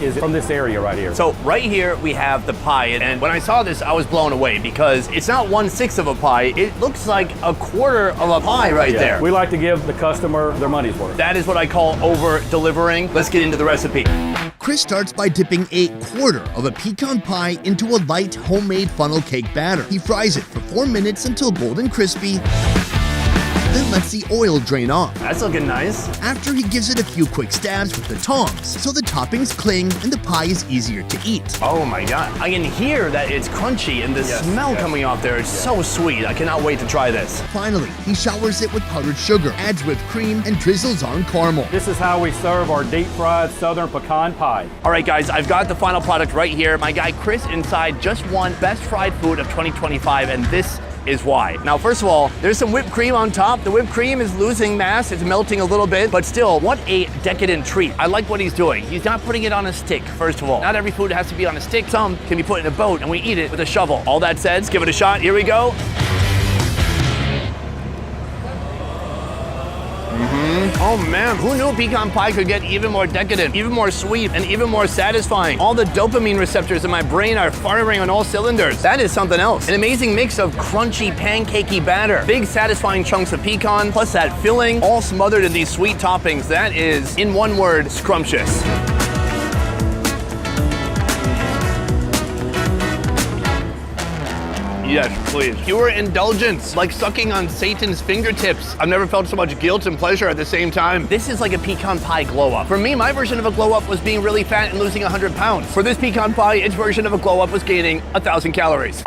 is from this area right here. So right here we have the pie, and when I saw this, I was blown away because it's not 1/6 of a pie. It looks like a quarter of a pie right there. We like to give the customer their money's worth. That is what I call over-delivering. Let's get into the recipe. Chris starts by dipping a quarter of a pecan pie into a light homemade funnel cake batter. He fries it for 4 minutes until golden crispy, then lets the oil drain off. That's looking nice. After, he gives it a few quick stabs with the tongs so the toppings cling and the pie is easier to eat. Oh my God. I can hear that it's crunchy and the smell coming off there is so sweet. I cannot wait to try this. Finally, he showers it with powdered sugar, adds whipped cream, and drizzles on caramel. This is how we serve our deep fried southern pecan pie. All right, guys, I've got the final product right here. My guy Chris inside just won Best Fried Food of 2025, and this is why. Now, first of all, there's some whipped cream on top. The whipped cream is losing mass, it's melting a little bit, but still, what a decadent treat. I like what he's doing. He's not putting it on a stick, first of all. Not every food has to be on a stick. Some can be put in a boat, and we eat it with a shovel. All that said, let's give it a shot. Here we go. Oh man, who knew pecan pie could get even more decadent, even more sweet, and even more satisfying? All the dopamine receptors in my brain are firing on all cylinders. That is something else. An amazing mix of crunchy, pancakey batter, big satisfying chunks of pecan, plus that filling, all smothered in these sweet toppings. That is, in one word, scrumptious. Yes, please. Pure indulgence, like sucking on Satan's fingertips. I've never felt so much guilt and pleasure at the same time. This is like a pecan pie glow up. For me, my version of a glow up was being really fat and losing 100 pounds. For this pecan pie, its version of a glow up was gaining 1,000 calories.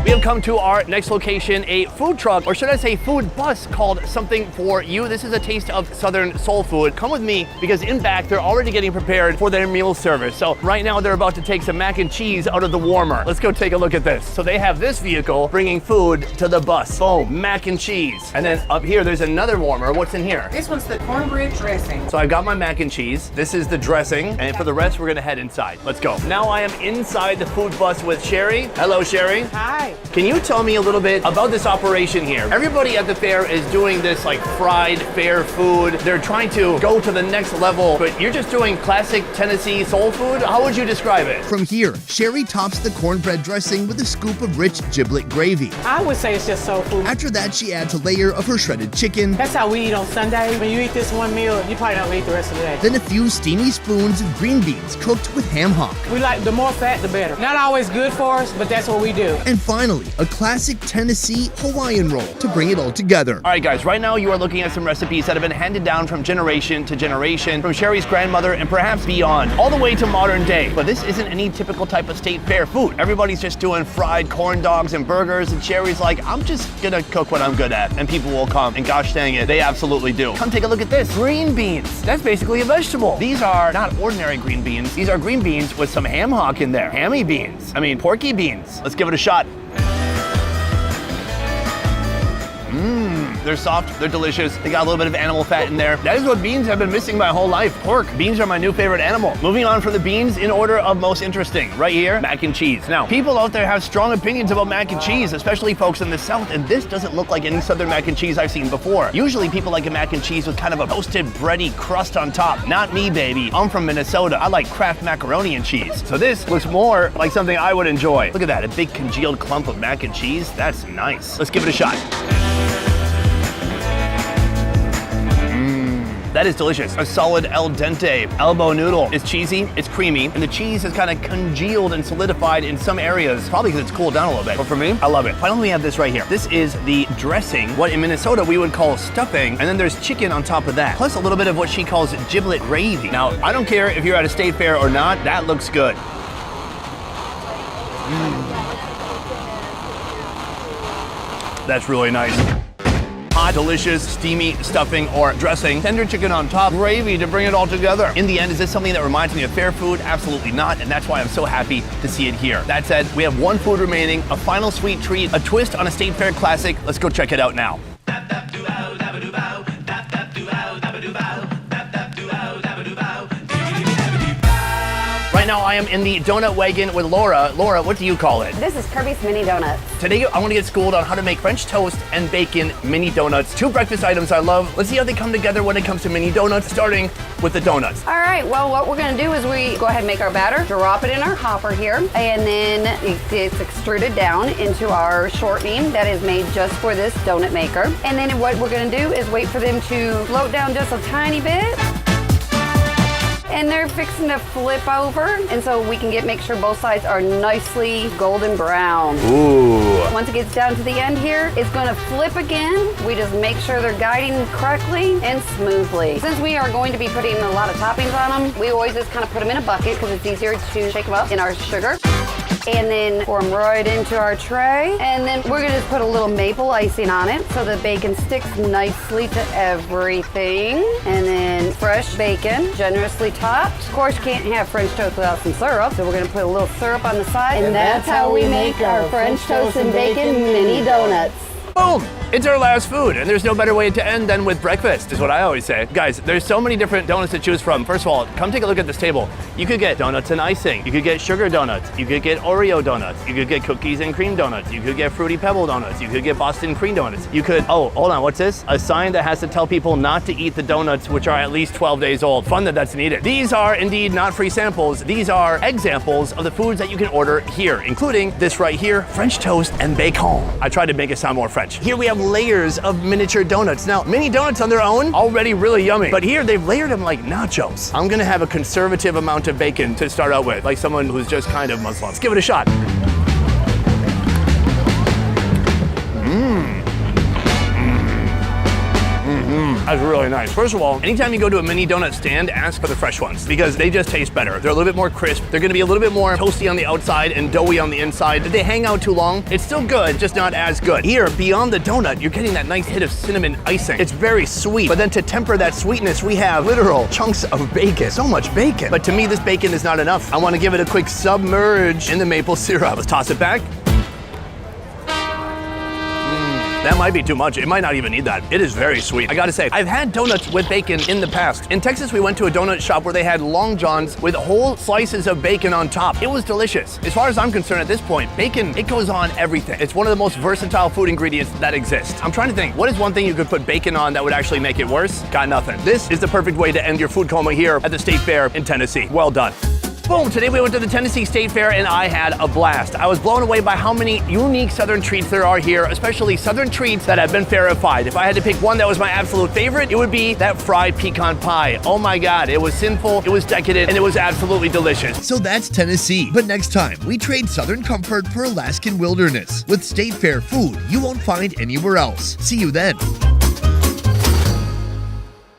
We have come to our next location, a food truck, or should I say food bus, called Something For You. This is a taste of Southern soul food. Come with me, because in back, they're already getting prepared for their meal service. So right now, they're about to take some mac and cheese out of the warmer. Let's go take a look at this. So they have this vehicle bringing food to the bus. Boom, mac and cheese. And then up here, there's another warmer. What's in here? This one's the cornbread dressing. So I've got my mac and cheese. This is the dressing. And for the rest, we're gonna head inside. Let's go. Now I am inside the food bus with Sherry. Hello, Sherry. Hi. Can you tell me a little bit about this operation here? Everybody at the fair is doing this like fried fair food. They're trying to go to the next level, but you're just doing classic Tennessee soul food? How would you describe it? From here, Sherry tops the cornbread dressing with a scoop of rich giblet gravy. I would say it's just soul food. After that, she adds a layer of her shredded chicken, That's how we eat on Sunday. When you eat this one meal, you probably don't eat the rest of the day. then a few steamy spoons of green beans cooked with ham hock. We like the more fat, the better. Not always good for us, but that's what we do. And finally, a classic Tennessee Hawaiian roll to bring it all together. All right, guys, right now you are looking at some recipes that have been handed down from generation to generation, from Sherry's grandmother and perhaps beyond, all the way to modern day. But this isn't any typical type of state fair food. Everybody's just doing fried corn dogs and burgers, and Sherry's like, I'm just gonna cook what I'm good at, and people will come. And gosh dang it, they absolutely do. Come take a look at this. Green beans. That's basically a vegetable. These are not ordinary green beans. These are green beans with some ham hock in there. Hammy beans. I mean, porky beans. Let's give it a shot. They're soft, they're delicious, they got a little bit of animal fat in there. That is what beans have been missing my whole life, pork. Beans are my new favorite animal. Moving on from the beans, in order of most interesting, right here, mac and cheese. Now, people out there have strong opinions about mac and cheese, especially folks in the South, and this doesn't look like any Southern mac and cheese I've seen before. Usually people like a mac and cheese with kind of a toasted, bready crust on top. Not me, baby. I'm from Minnesota. I like Kraft macaroni and cheese. So this looks more like something I would enjoy. Look at that, a big congealed clump of mac and cheese. That's nice. Let's give it a shot. That is delicious. A solid al dente elbow noodle. It's cheesy, it's creamy, and the cheese is kind of congealed and solidified in some areas, probably because it's cooled down a little bit. But for me, I love it. Finally, we have this right here. This is the dressing, what in Minnesota we would call stuffing, and then there's chicken on top of that, plus a little bit of what she calls giblet gravy. Now, I don't care if you're at a state fair or not, that looks good. That's really nice. Hot, delicious, steamy stuffing or dressing, tender chicken on top, gravy to bring it all together. In the end, is this something that reminds me of fair food? Absolutely not, and that's why I'm so happy to see it here. That said, we have one food remaining, a final sweet treat, a twist on a state fair classic. Let's go check it out now. Right now, I am in the donut wagon with Laura. Laura, what do you call it? This is Kirby's Mini Donuts. Today, I want to get schooled on how to make French toast and bacon mini donuts. Two breakfast items I love. Let's see how they come together when it comes to mini donuts, starting with the donuts. All right, well, what we're gonna do is we go ahead and make our batter, drop it in our hopper here, and then it's extruded down into our shortening that is made just for this donut maker. And then what we're gonna do is wait for them to float down just a tiny bit. And they're fixing to flip over, and so we can make sure both sides are nicely golden brown. Ooh. Once it gets down to the end here, it's gonna flip again. We just make sure they're guiding correctly and smoothly. Since we are going to be putting a lot of toppings on them, we always just kind of put them in a bucket because it's easier to shake them up in our sugar. And then pour them right into our tray. And then we're gonna just put a little maple icing on it so the bacon sticks nicely to everything. And then fresh bacon, generously topped. Of course, you can't have French toast without some syrup, so we're gonna put a little syrup on the side. And that's how we make our French toast and bacon mini donuts. Boom! It's our last food, and there's no better way to end than with breakfast, is what I always say. Guys, there's so many different donuts to choose from. First of all, come take a look at this table. You could get donuts and icing. You could get sugar donuts. You could get Oreo donuts. You could get cookies and cream donuts. You could get Fruity Pebble donuts. You could get Boston cream donuts. You could, oh, hold on, what's this? A sign that has to tell people not to eat the donuts, which are at least 12 days old. Fun that that's needed. These are indeed not free samples. These are examples of the foods that you can order here, including this right here, French toast and bacon. I tried to make it sound more French. Here we have layers of miniature donuts. Now, mini donuts on their own, already really yummy. But here, they've layered them like nachos. I'm gonna have a conservative amount of bacon to start out with, like someone who's just kind of Muslim. Let's give it a shot. That's really nice. First of all, anytime you go to a mini donut stand, ask for the fresh ones because they just taste better. They're a little bit more crisp. They're gonna be a little bit more toasty on the outside and doughy on the inside. If they hang out too long, it's still good, just not as good. Here, beyond the donut, you're getting that nice hit of cinnamon icing. It's very sweet, but then to temper that sweetness, we have literal chunks of bacon. So much bacon. But to me, this bacon is not enough. I wanna give it a quick submerge in the maple syrup. Let's toss it back. That might be too much. It might not even need that. It is very sweet. I gotta say, I've had donuts with bacon in the past. In Texas, we went to a donut shop where they had Long Johns with whole slices of bacon on top. It was delicious. As far as I'm concerned at this point, bacon, it goes on everything. It's one of the most versatile food ingredients that exist. I'm trying to think, what is one thing you could put bacon on that would actually make it worse? Got nothing. This is the perfect way to end your food coma here at the State Fair in Tennessee. Well done. Boom, today we went to the Tennessee State Fair and I had a blast. I was blown away by how many unique Southern treats there are here, especially Southern treats that have been fairified. If I had to pick one that was my absolute favorite, it would be that fried pecan pie. Oh my God, it was sinful, it was decadent, and it was absolutely delicious. So that's Tennessee. But next time, we trade Southern comfort for Alaskan wilderness with State Fair food you won't find anywhere else. See you then.